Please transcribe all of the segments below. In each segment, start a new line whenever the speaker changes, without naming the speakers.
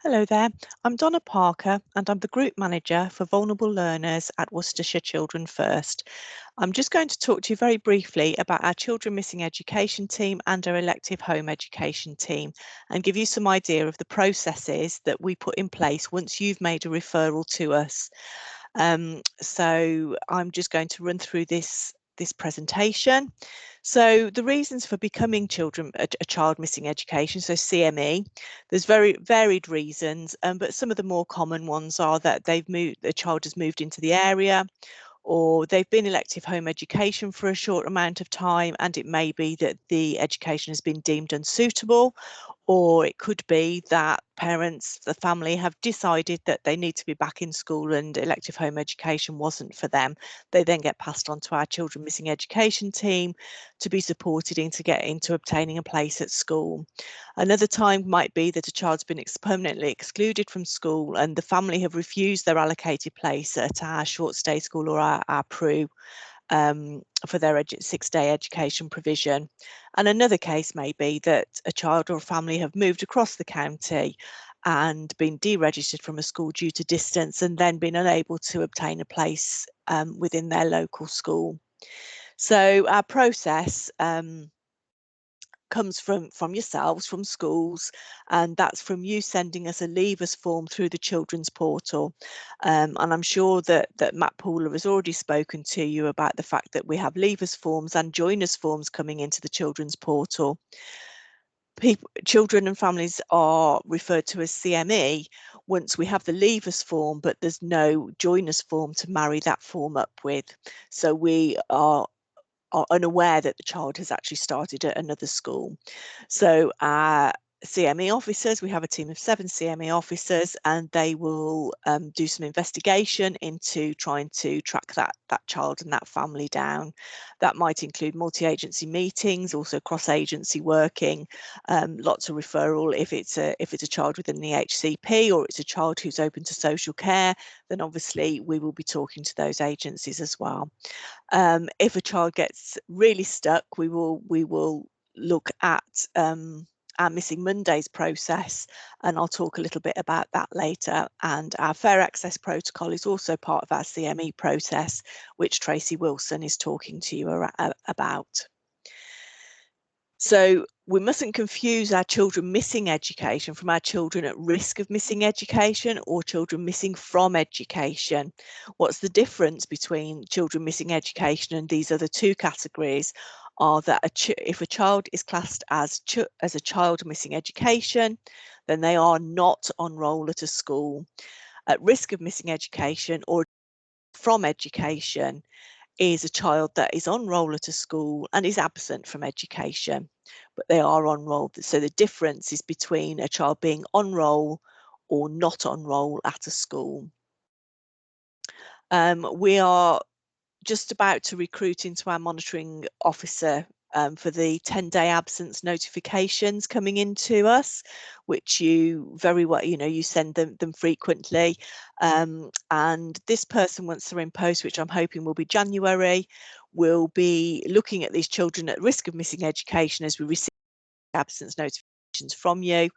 Hello there, I'm Donna Parker and I'm the Group Manager for Vulnerable Learners at Worcestershire Children First. I'm just going to talk to you very briefly about our Children Missing Education team and our Elective Home Education team and give you some idea of the processes that we put in place once you've made a referral to us. So I'm just going to run through this presentation. So the reasons for becoming a child missing education, so CME, there's very varied reasons, but some of the more common ones are that the child has moved into the area, or they've been elective home education for a short amount of time and it may be that the education has been deemed unsuitable, or it could be that the family have decided that they need to be back in school and elective home education wasn't for them. They then get passed on to our Children Missing Education team to be supported to get into obtaining a place at school. Another time might be that a child's been permanently excluded from school and the family have refused their allocated place at our short stay school or our PRU for their 6-day education provision. And another case may be that a child or a family have moved across the county and been deregistered from a school due to distance and then been unable to obtain a place within their local school. So our process comes from yourselves, from schools, and that's from you sending us a Leave Us form through the children's portal. And I'm sure that Matt Pooler has already spoken to you about the fact that we have Leave Us forms and Join Us forms coming into the children's portal. Children and families are referred to as CME once we have the Leave Us form, but there's no Join Us form to marry that form up with. So we are unaware that the child has actually started at another school. So our CME officers, we have a team of 7 CME officers, and they will do some investigation into trying to track that child and that family down. That might include multi-agency meetings, also cross-agency working, lots of referral if it's a child within the HCP or it's a child who's open to social care, then obviously we will be talking to those agencies as well. If a child gets really stuck, we will look at our Missing Mondays process, and I'll talk a little bit about that later. And our Fair Access Protocol is also part of our CME process, which Tracy Wilson is talking to you about. So we mustn't confuse our children missing education from our children at risk of missing education or children missing from education. What's the difference between children missing education and these other two categories are that if a child is classed as a child missing education, then they are not on roll at a school. At risk of missing education or from education is a child that is on roll at a school and is absent from education, but they are on roll. So the difference is between a child being on roll or not on roll at a school. We are just about to recruit into our monitoring officer for the 10-day absence notifications coming into us, which you very well, you send them frequently. And this person, once they're in post, which I'm hoping will be January, will be looking at these children at risk of missing education as we receive absence notifications from you,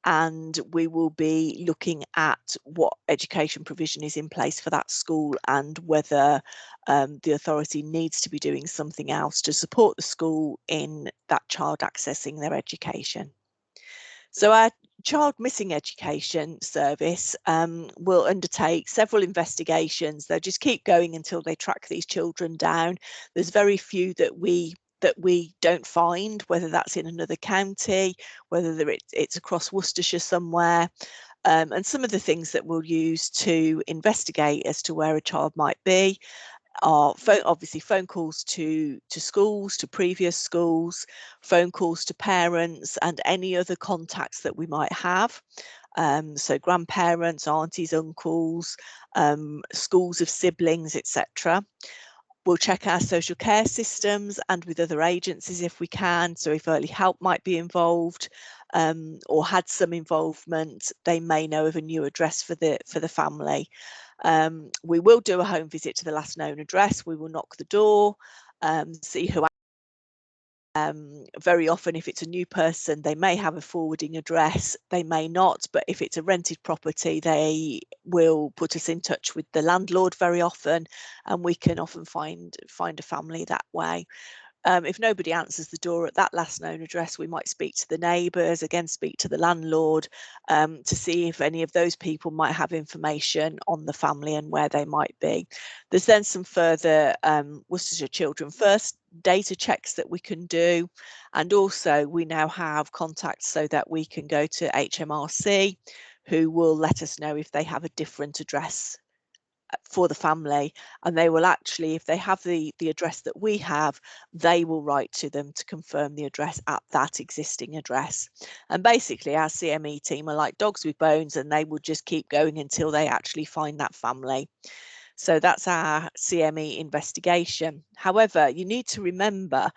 and we will be looking at what education provision is in place for that school and whether the authority needs to be doing something else to support the school in that child accessing their education. So our Child Missing Education Service will undertake several investigations. They'll just keep going until they track these children down. There's very few that we don't find, whether that's in another county, whether it's across Worcestershire somewhere. And some of the things that we'll use to investigate as to where a child might be are obviously phone calls to schools, to previous schools, phone calls to parents and any other contacts that we might have. So grandparents, aunties, uncles, schools of siblings, etc. We'll check our social care systems and with other agencies if we can. So if early help might be involved or had some involvement, they may know of a new address for the family. We will do a home visit to the last known address. We will knock the door, see who Very often, if it's a new person, they may have a forwarding address, they may not, but if it's a rented property, they will put us in touch with the landlord very often, and we can often find a family that way. If nobody answers the door at that last known address, we might speak to the neighbours, again, speak to the landlord, to see if any of those people might have information on the family and where they might be. There's then some further Worcestershire Children First data checks that we can do. And also, we now have contacts so that we can go to HMRC, who will let us know if they have a different address for the family, and they will actually, if they have the address that we have, they will write to them to confirm the address at that existing address. And basically, our CME team are like dogs with bones, and they will just keep going until they actually find that family. So that's our CME investigation. However, you need to remember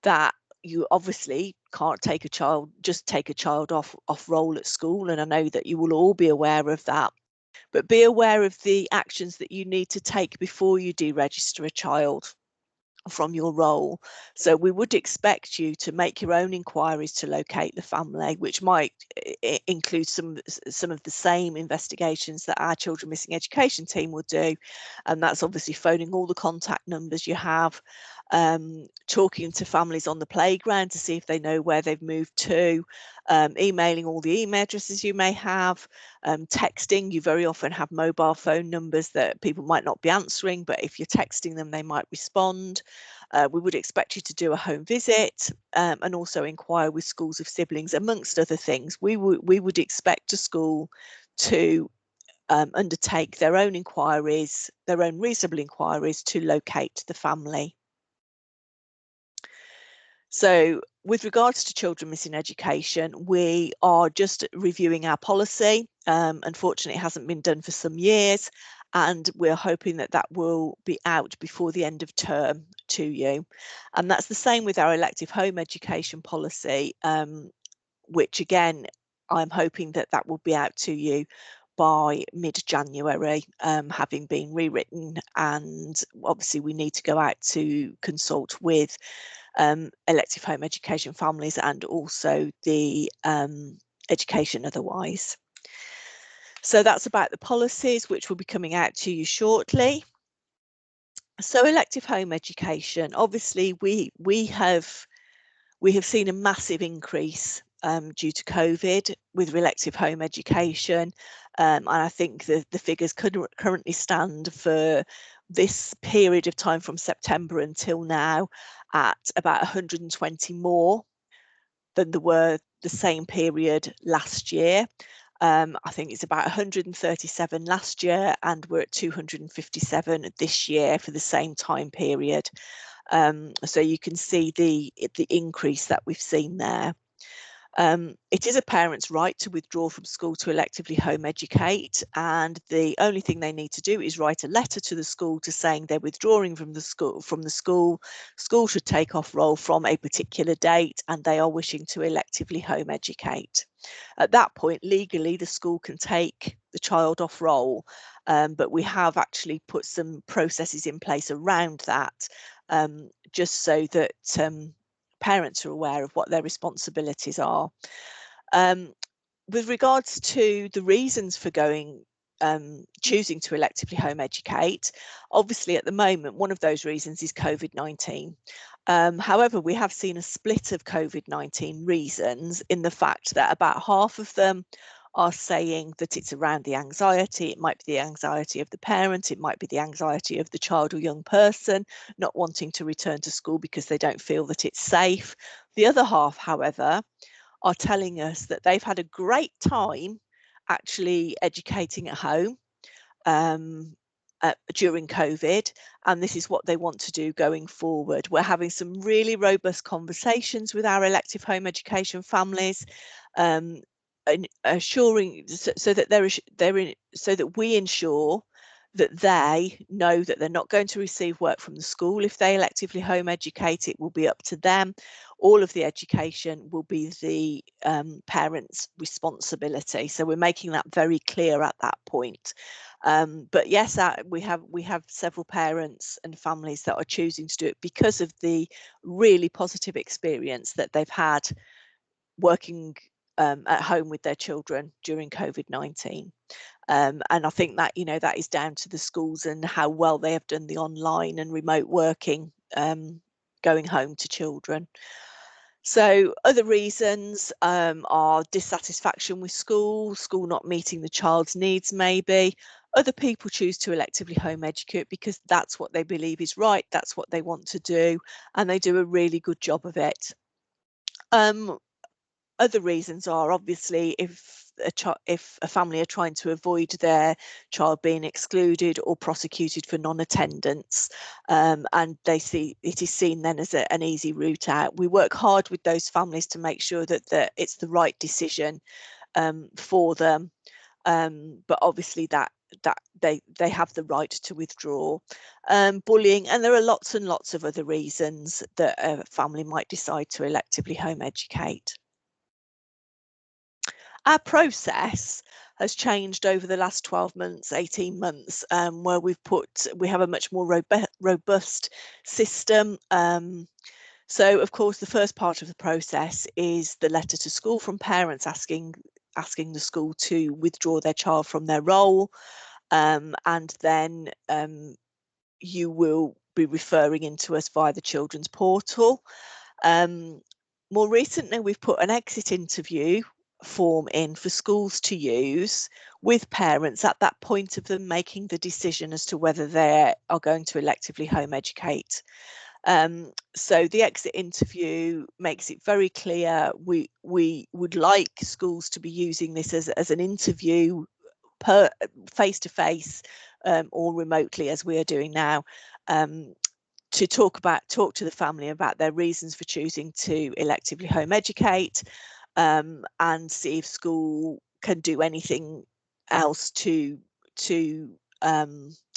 that you obviously can't just take a child off roll at school, and I know that you will all be aware of that. But be aware of the actions that you need to take before you deregister a child from your role. So we would expect you to make your own inquiries to locate the family, which might include some of the same investigations that our Children Missing Education team will do. And that's obviously phoning all the contact numbers you have, talking to families on the playground to see if they know where they've moved to, emailing all the email addresses you may have, texting. You very often have mobile phone numbers that people might not be answering, but if you're texting them, they might respond. We would expect you to do a home visit, and also inquire with schools of siblings, amongst other things. We would expect a school to undertake their own inquiries, their own reasonable inquiries to locate the family. So with regards to children missing education, we are just reviewing our policy. Unfortunately, it hasn't been done for some years, and we're hoping that that will be out before the end of term to you. And that's the same with our elective home education policy, which again, I'm hoping that that will be out to you by mid-January, having been rewritten. And obviously we need to go out to consult with elective home education families and also the education otherwise. So that's about the policies, which will be coming out to you shortly. So elective home education, obviously we have seen a massive increase due to COVID with elective home education. And I think the figures currently stand for this period of time from September until now at about 120 more than there were the same period last year. I think it's about 137 last year, and we're at 257 this year for the same time period. So you can see the increase that we've seen there. It is a parent's right to withdraw from school to electively home educate, and the only thing they need to do is write a letter to the school to saying they're withdrawing from the school. School should take off roll from a particular date, and they are wishing to electively home educate. At that point, legally, the school can take the child off roll, but we have actually put some processes in place around that, just so that parents are aware of what their responsibilities are. With regards to the reasons for choosing to electively home educate, obviously at the moment, one of those reasons is COVID-19. However, we have seen a split of COVID-19 reasons in the fact that about half of them are saying that it's around the anxiety. It might be the anxiety of the parent, it might be the anxiety of the child or young person not wanting to return to school because they don't feel that it's safe. The other half, however, are telling us that they've had a great time actually educating at home during COVID, and this is what they want to do going forward. We're having some really robust conversations with our elective home education families, and assuring so that we ensure that they know that they're not going to receive work from the school. If they electively home educate, it will be up to them. All of the education will be the parents' responsibility. So we're making that very clear at that point. But yes, we have several parents and families that are choosing to do it because of the really positive experience that they've had working at home with their children during COVID-19. And I think that, that is down to the schools and how well they have done the online and remote working, going home to children. So other reasons are dissatisfaction with school not meeting the child's needs maybe. Other people choose to electively home educate because that's what they believe is right, that's what they want to do, and they do a really good job of it. Other reasons are obviously if a family are trying to avoid their child being excluded or prosecuted for non-attendance, and they see it is seen then as an easy route out. We work hard with those families to make sure that it's the right decision for them, but obviously that they have the right to withdraw. Bullying, and there are lots and lots of other reasons that a family might decide to electively home educate. Our process has changed over the last 12 months, 18 months, where we have a much more robust system. So of course, the first part of the process is the letter to school from parents asking the school to withdraw their child from their role, and then you will be referring into us via the children's portal. More recently, we've put an exit interview form in for schools to use with parents at that point of them making the decision as to whether they are going to electively home educate. So the exit interview makes it very clear we would like schools to be using this as an interview face to face or remotely as we are doing now, to talk to the family about their reasons for choosing to electively home educate, and see if school can do anything else to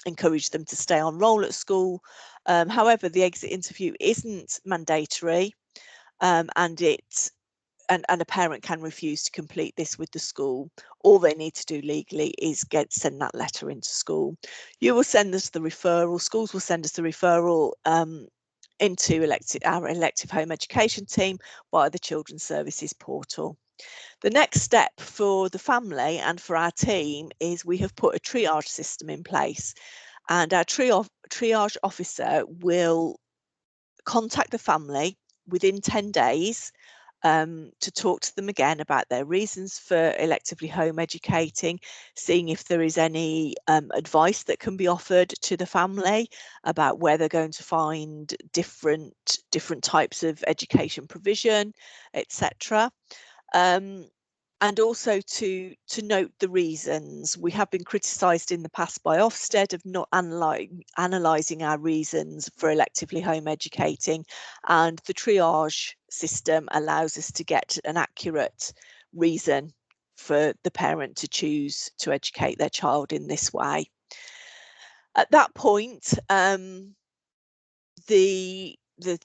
encourage them to stay on roll at school. However, the exit interview isn't mandatory, and a parent can refuse to complete this with the school. All they need to do legally is send that letter into school. You will send us the referral. Schools will send us the referral into our elective home education team via the Children's Services portal. The next step for the family and for our team is we have put a triage system in place, and our triage officer will contact the family within 10 days to talk to them again about their reasons for electively home educating, seeing if there is any advice that can be offered to the family about where they're going to find different types of education provision, etc. And also to note the reasons. We have been criticised in the past by Ofsted of not analysing our reasons for electively home educating, and the triage system allows us to get an accurate reason for the parent to choose to educate their child in this way. At that point, the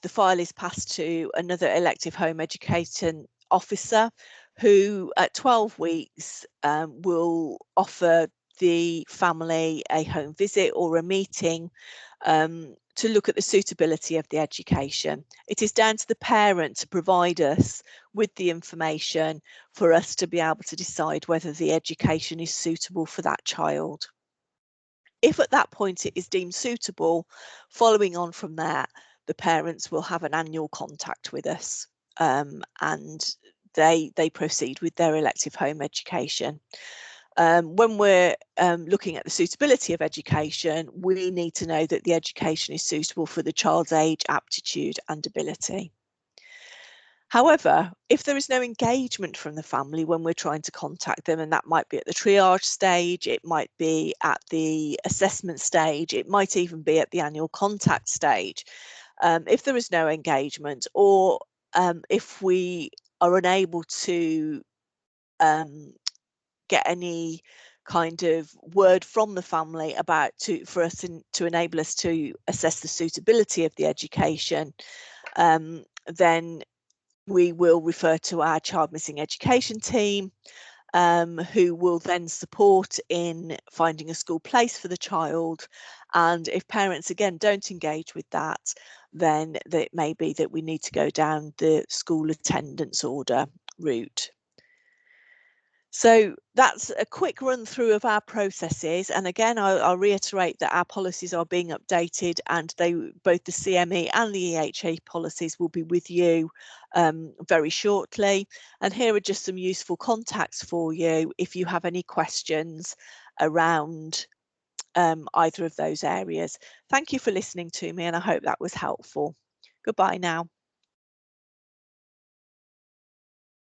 file is passed to another elective home education officer who at 12 weeks will offer the family a home visit or a meeting to look at the suitability of the education. It is down to the parent to provide us with the information for us to be able to decide whether the education is suitable for that child. If at that point it is deemed suitable, following on from that, the parents will have an annual contact with us, and they proceed with their elective home education. When we're looking at the suitability of education, we need to know that the education is suitable for the child's age, aptitude and ability. However, if there is no engagement from the family when we're trying to contact them, and that might be at the triage stage, it might be at the assessment stage, it might even be at the annual contact stage. If there is no engagement, or if we are unable to get any kind of word from the family about to enable us to assess the suitability of the education, then we will refer to our child missing education team, who will then support in finding a school place for the child. And if parents again don't engage with that, then it may be that we need to go down the school attendance order route. So that's a quick run through of our processes. And again, I'll reiterate that our policies are being updated, and both the CME and the EHE policies will be with you very shortly. And here are just some useful contacts for you if you have any questions around either of those areas. Thank you for listening to me, and I hope that was helpful. Goodbye now.